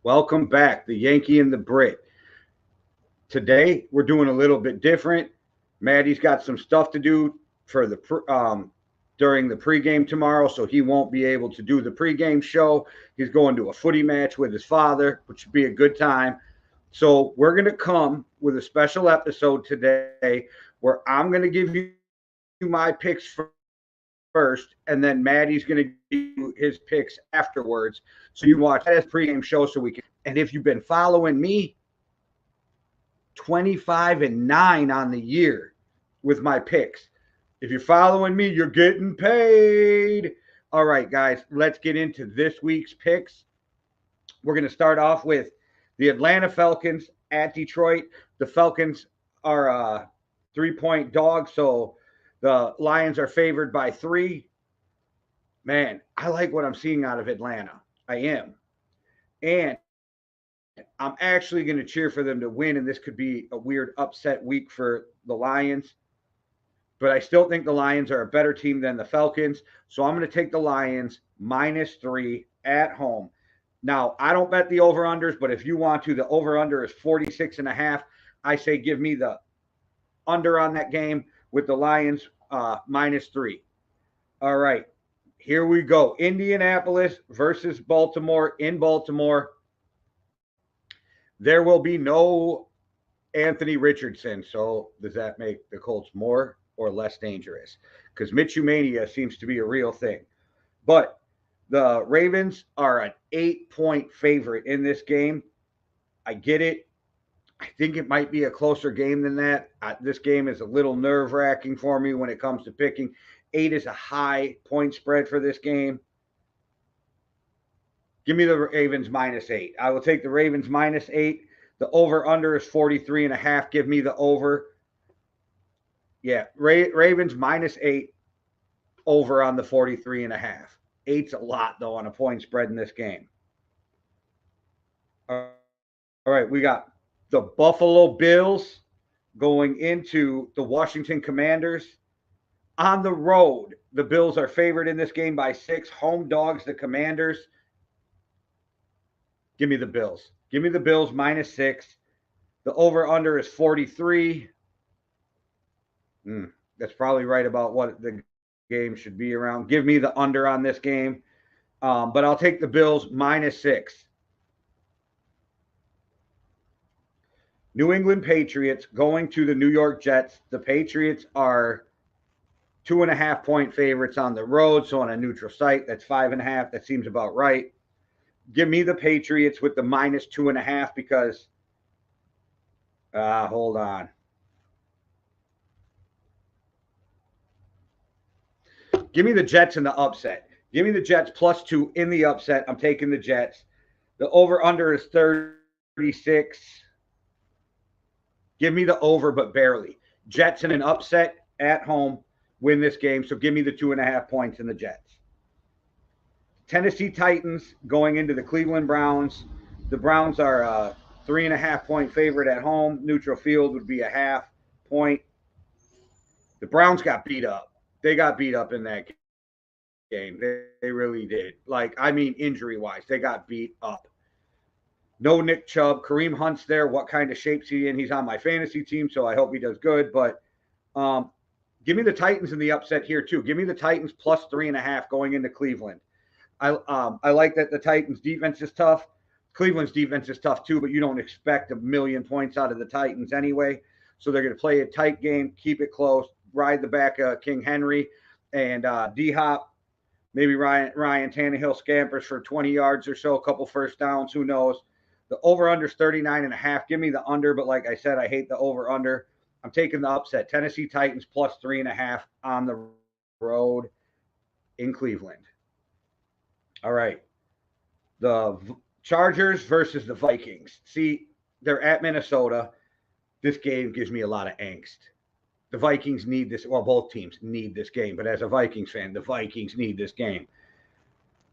Welcome back, the Yankee and the Brit. Today we're doing a little bit different. Maddie's got some stuff to do for the during the pregame tomorrow, so he won't be able to do the pregame show. He's going to a footy match with his father, which should be a good time. So we're going to come with a special episode today where I'm going to give you my picks first, and then Maddie's going to give you his picks afterwards. So you can watch that as pregame show so we can. And if you've been following me, 25-9 on the year with my picks. If you're following me, you're getting paid. All right, guys, let's get into this week's picks. We're going to start off with the Atlanta Falcons at Detroit. The Falcons are a 3-point dog, so the Lions are favored by 3. Man, I like what I'm seeing out of Atlanta. I am. And I'm actually going to cheer for them to win, and this could be a weird upset week for the Lions. But I still think the Lions are a better team than the Falcons. So I'm going to take the Lions -3 at home. Now, I don't bet the over-unders, but if you want to, the over-under is 46.5. I say give me the under on that game with the Lions -3. All right, here we go. Indianapolis versus Baltimore in Baltimore. There will be no Anthony Richardson. So does that make the Colts more or less dangerous? Because Mitchumania seems to be a real thing. But the Ravens are an 8-point favorite in this game. I get it. I think it might be a closer game than that. This game is a little nerve-wracking for me when it comes to picking. 8 is a high point spread for this game. Give me the Ravens -8. I will take the Ravens -8. The over-under is 43.5. Give me the over. Yeah, Ravens -8, over on the 43.5. 8's a lot, though, on a point spread in this game. All right, we got the Buffalo Bills going into the Washington Commanders. On the road, the Bills are favored in this game by 6. Home dogs, the Commanders. Give me the Bills. Give me the Bills -6. The over-under is 43. That's probably right about what the game should be around. Give me the under on this game. But I'll take the Bills -6. New England Patriots going to the New York Jets. The Patriots are 2.5-point favorites on the road, so on a neutral site, that's 5.5. That seems about right. Give me the Patriots with the -2.5 because hold on. Give me the Jets in the upset. Give me the Jets +2 in the upset. I'm taking the Jets. The over-under is 36. Give me the over, but barely. Jets in an upset at home win this game, so give me the 2.5 points in the Jets. Tennessee Titans going into the Cleveland Browns. The Browns are a 3.5-point favorite at home. Neutral field would be a 0.5 point. The Browns got beat up. They got beat up in that game. They really did. Injury-wise, they got beat up. No Nick Chubb. Kareem Hunt's there. What kind of shape's he in? He's on my fantasy team, so I hope he does good. But give me the Titans in the upset here, too. Give me the Titans +3.5 going into Cleveland. I like that the Titans' defense is tough. Cleveland's defense is tough, too, but you don't expect 1,000,000 points out of the Titans anyway. So they're going to play a tight game, keep it close, ride the back of King Henry and D-Hop. Maybe Ryan Tannehill scampers for 20 yards or so, a couple first downs, who knows. The over-under is 39.5. Give me the under, but like I said, I hate the over-under. I'm taking the upset. Tennessee Titans +3.5 on the road in Cleveland. All right. The Chargers versus the Vikings. See, they're at Minnesota. This game gives me a lot of angst. The Vikings need this. Well, both teams need this game, but as a Vikings fan, the Vikings need this game.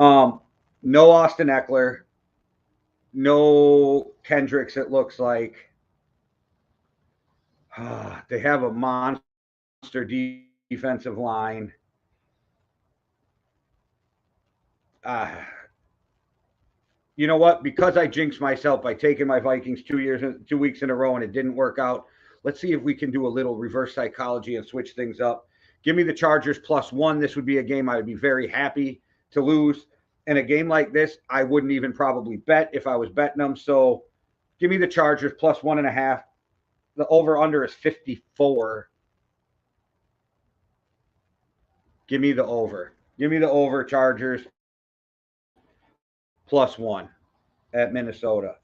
No Austin Eckler. No Kendricks, it looks like. They have a monster defensive line. you know what? Because I jinxed myself by taking my Vikings 2 weeks in a row and it didn't work out. Let's see if we can do a little reverse psychology and switch things up. Give me the Chargers +1. This would be a game I would be very happy to lose. In a game like this, I wouldn't even probably bet if I was betting them. So give me the Chargers +1.5. The over-under is 54. Give me the over. Give me the over, Chargers +1 at Minnesota.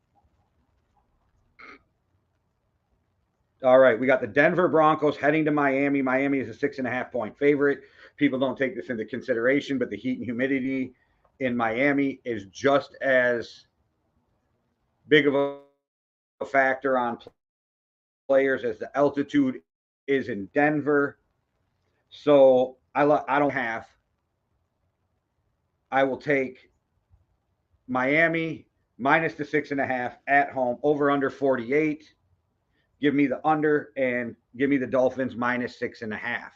All right, we got the Denver Broncos heading to Miami. Miami is a 6.5-point favorite. People don't take this into consideration, but the heat and humidity in Miami is just as big of a factor on players as the altitude is in Denver. So I don't have. I will take Miami minus the 6.5 at home, over under 48. Give me the under and give me the Dolphins minus 6.5.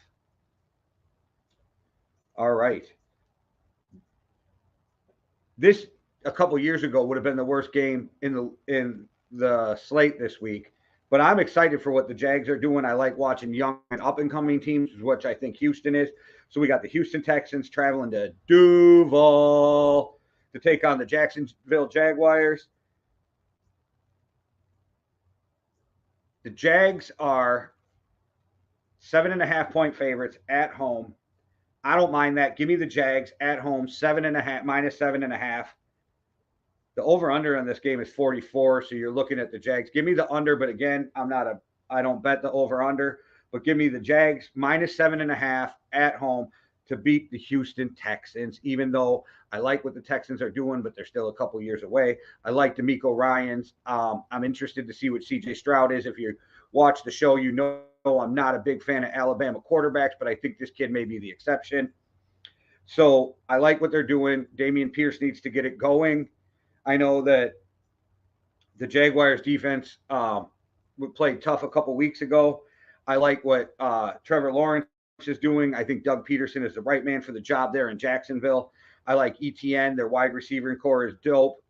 All right. This a couple years ago would have been the worst game in the slate this week, but I'm excited for what the Jags are doing. I like watching young and up and coming teams, which I think Houston is. So we got the Houston Texans traveling to Duval to take on the Jacksonville Jaguars. The Jags are 7.5-point favorites at home. I don't mind that. Give me the Jags at home, 7.5, minus 7.5. The over-under on this game is 44, so you're looking at the Jags. Give me the under, but again, I don't bet the over-under, but give me the Jags minus 7.5 at home to beat the Houston Texans, even though I like what the Texans are doing, but they're still a couple years away. I like DeMeco Ryans. I'm interested to see what C.J. Stroud is. If you watch the show, you know I'm not a big fan of Alabama quarterbacks, but I think this kid may be the exception. So I like what they're doing. Dameon Pierce needs to get it going. I know that the Jaguars defense played tough a couple weeks ago. I like what Trevor Lawrence is doing. I think Doug Peterson is the right man for the job there in Jacksonville. I like ETN. Their wide receiver core is dope.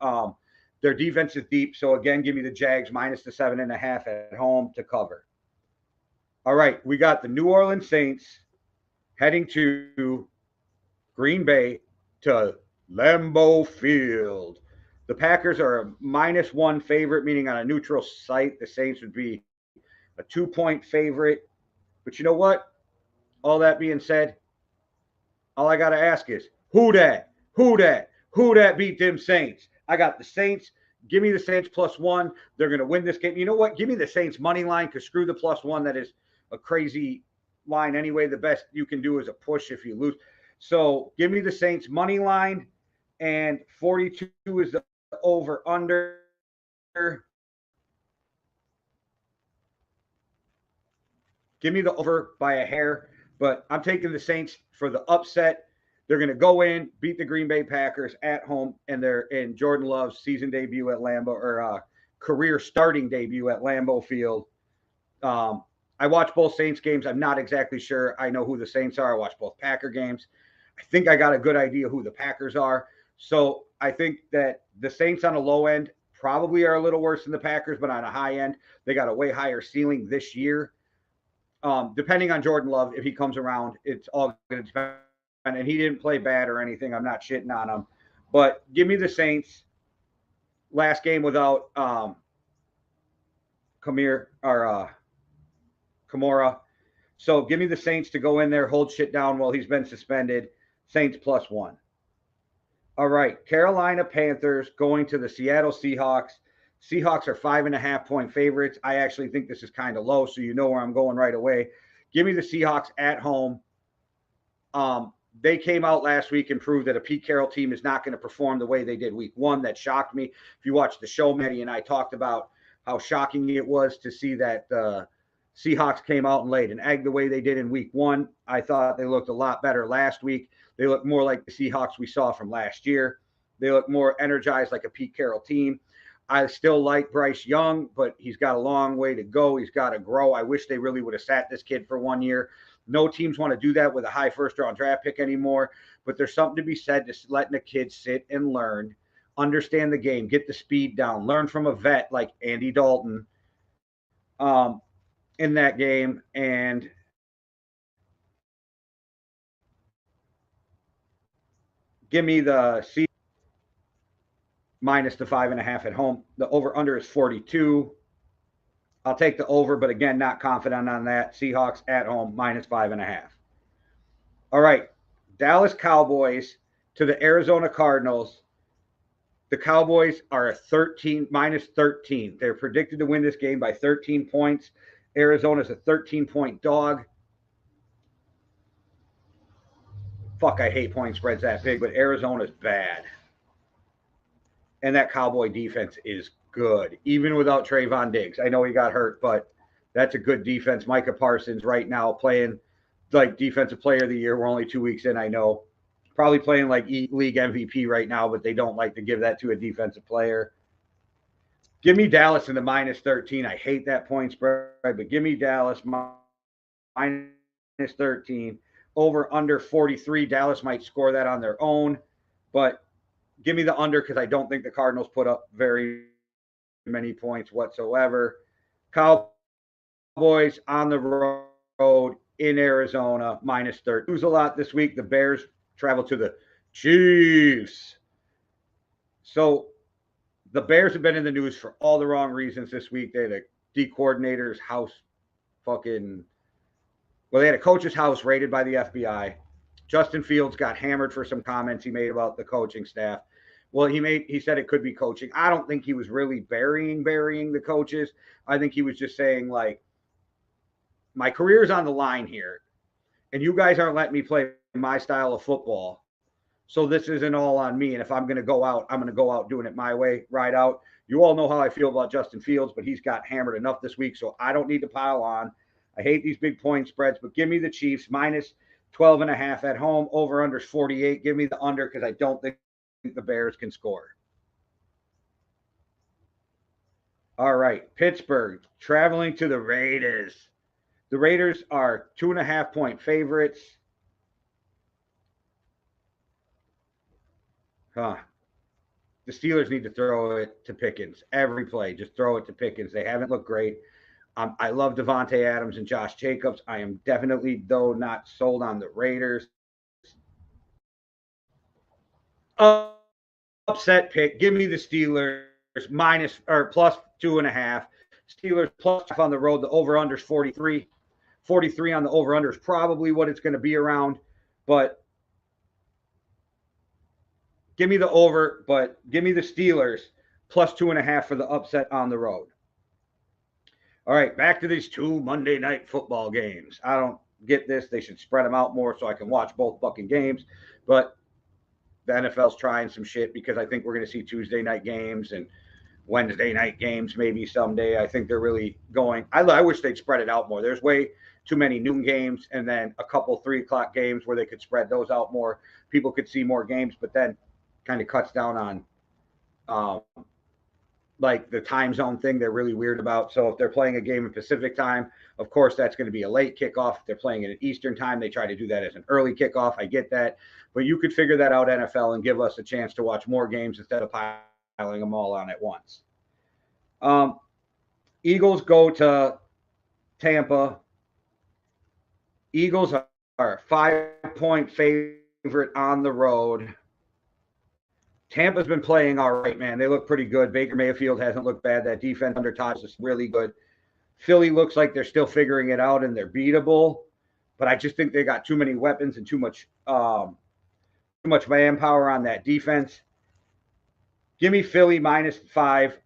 Their defense is deep. So, again, give me the Jags minus the 7.5 at home to cover. All right, we got the New Orleans Saints heading to Green Bay to Lambeau Field. The Packers are a -1 favorite, meaning on a neutral site, the Saints would be a 2-point favorite. But you know what? All that being said, all I got to ask is, who dat? Who dat? Who dat beat them Saints? I got the Saints. Give me the Saints +1. They're going to win this game. You know what? Give me the Saints money line, because screw the +1. That is a crazy line anyway. The best you can do is a push if you lose. So give me the Saints money line, and 42 is the over-under. Give me the over by a hair, but I'm taking the Saints for the upset. They're going to go in, beat the Green Bay Packers at home, and they're in Jordan Love's season debut at Lambeau, or career starting debut at Lambeau Field. I watch both Saints games. I'm not exactly sure I know who the Saints are. I watch both Packer games. I think I got a good idea who the Packers are. So I think that the Saints on a low end probably are a little worse than the Packers, but on a high end, they got a way higher ceiling this year. Depending on Jordan Love, if he comes around, it's all going to depend. And he didn't play bad or anything. I'm not shitting on him. But give me the Saints. Last game without Kamara. So give me the Saints to go in there, hold shit down while he's been suspended. Saints +1. All right, Carolina Panthers going to the Seattle Seahawks. Seahawks are 5.5-point favorites. I actually think this is kind of low, so you know where I'm going right away. Give me the Seahawks at home. They came out last week and proved that a Pete Carroll team is not going to perform the way they did week 1. That shocked me. If you watched the show, Maddie and I talked about how shocking it was to see that the Seahawks came out and laid an egg the way they did in week 1. I thought they looked a lot better last week. They look more like the Seahawks we saw from last year. They look more energized, like a Pete Carroll team. I still like Bryce Young, but he's got a long way to go. He's got to grow. I wish they really would have sat this kid for 1 year. No teams want to do that with a high first-round draft pick anymore, but there's something to be said to letting a kid sit and learn understand the game, get the speed down, learn from a vet like Andy Dalton in that game, and give me the C minus the 5.5 at home. The over under is 42. I'll take the over, but again, not confident on that. Seahawks at home minus 5.5. All right, Dallas Cowboys to the Arizona Cardinals. The Cowboys are a 13 minus 13. They're predicted to win this game by 13 points. Arizona's a 13-point dog. Fuck, I hate point spreads that big, but Arizona's bad. And that Cowboy defense is good, even without Trayvon Diggs. I know he got hurt, but that's a good defense. Micah Parsons right now playing like defensive player of the year. We're only 2 weeks in, I know. Probably playing like league MVP right now, but they don't like to give that to a defensive player. Give me Dallas in the minus 13. I hate that point spread, but give me Dallas minus 13. Over under 43. Dallas might score that on their own, but give me the under because I don't think the Cardinals put up very many points whatsoever. Cowboys on the road in Arizona, minus 30. Lose a lot this week. The Bears travel to the Chiefs. So the Bears have been in the news for all the wrong reasons this week. They had a D coordinator's house they had a coach's house raided by the FBI. Justin Fields got hammered for some comments he made about the coaching staff. Well, he said it could be coaching. I don't think he was really burying the coaches. I think he was just saying, like, my career's on the line here, and you guys aren't letting me play my style of football. So this isn't all on me. And if I'm going to go out, I'm going to go out doing it my way, ride out. You all know how I feel about Justin Fields, but he's got hammered enough this week, so I don't need to pile on. I hate these big point spreads, but give me the Chiefs minus 12.5 at home. Over under 48. Give me the under because I don't think the Bears can score. All right, Pittsburgh traveling to the Raiders. The Raiders are 2.5-point favorites. The Steelers need to throw it to Pickens every play. Just throw it to Pickens. They haven't looked great. I love Devontae Adams and Josh Jacobs. I am definitely, though, not sold on the Raiders. Upset pick. Give me the Steelers minus or plus 2.5. Steelers plus on the road. The over-under is 43. 43 on the over-under is probably what it's going to be around. But give me the over, but give me the Steelers plus 2.5 for the upset on the road. All right, back to these 2 Monday night football games. I don't get this. They should spread them out more so I can watch both fucking games. But the NFL's trying some shit because I think we're going to see Tuesday night games and Wednesday night games maybe someday. I think they're really going. I wish they'd spread it out more. There's way too many noon games and then a couple 3 o'clock games where they could spread those out more. People could see more games, but then kind of cuts down on like the time zone thing they're really weird about. So if they're playing a game in Pacific time, of course, that's going to be a late kickoff. If they're playing it at Eastern time, they try to do that as an early kickoff. I get that. But you could figure that out, NFL, and give us a chance to watch more games instead of piling them all on at once. Eagles go to Tampa. Eagles are a 5-point favorite on the road. Tampa's been playing all right, man. They look pretty good. Baker Mayfield hasn't looked bad. That defense under Todd is really good. Philly looks like they're still figuring it out and they're beatable, but I just think they got too many weapons and too much manpower on that defense. Give me Philly minus 5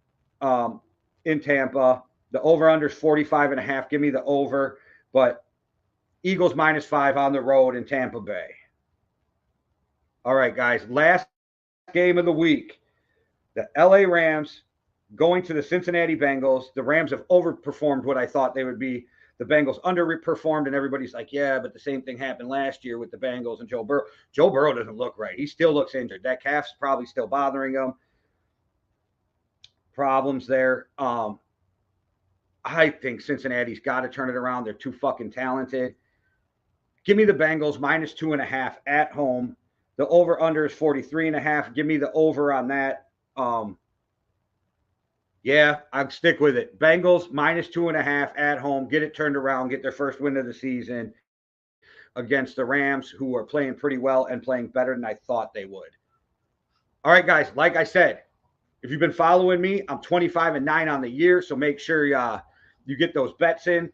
in Tampa. The over-under is 45.5. Give me the over, but Eagles minus 5 on the road in Tampa Bay. All right, guys. Last game of the week, the LA Rams going to the Cincinnati Bengals. The Rams have overperformed what I thought they would be. The Bengals underperformed, and everybody's like, yeah, but the same thing happened last year with the Bengals and Joe Burrow. Joe Burrow doesn't look right. He still looks injured. That calf's probably still bothering him. Problems there. I think Cincinnati's got to turn it around. They're too fucking talented. Give me the Bengals minus 2.5 at home. The over-under is 43.5. Give me the over on that. Yeah, I'd stick with it. Bengals -2.5 at home. Get it turned around. Get their first win of the season against the Rams, who are playing pretty well and playing better than I thought they would. All right, guys. Like I said, if you've been following me, I'm 25-9 on the year, so make sure you get those bets in.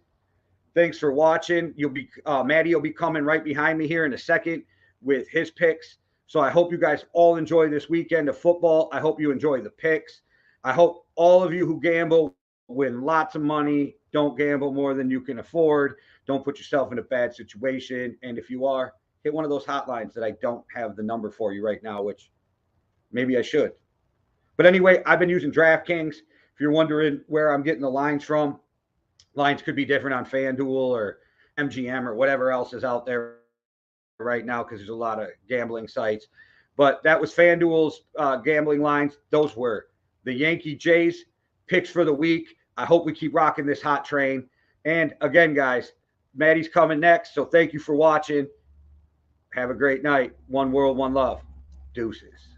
Thanks for watching. You'll be Maddie will be coming right behind me here in a second with his picks. So I hope you guys all enjoy this weekend of football. I hope you enjoy the picks. I hope all of you who gamble win lots of money. Don't gamble more than you can afford. Don't put yourself in a bad situation. And if you are, hit one of those hotlines that I don't have the number for you right now, which maybe I should. But anyway, I've been using DraftKings. If you're wondering where I'm getting the lines from, lines could be different on FanDuel or MGM or whatever else is out there right now because there's a lot of gambling sites. But that was FanDuel's gambling lines. Those were the Yankee Jays picks for the week. I hope we keep rocking this hot train. And again, guys, Maddie's coming next. So thank you for watching. Have a great night. One world, one love. Deuces.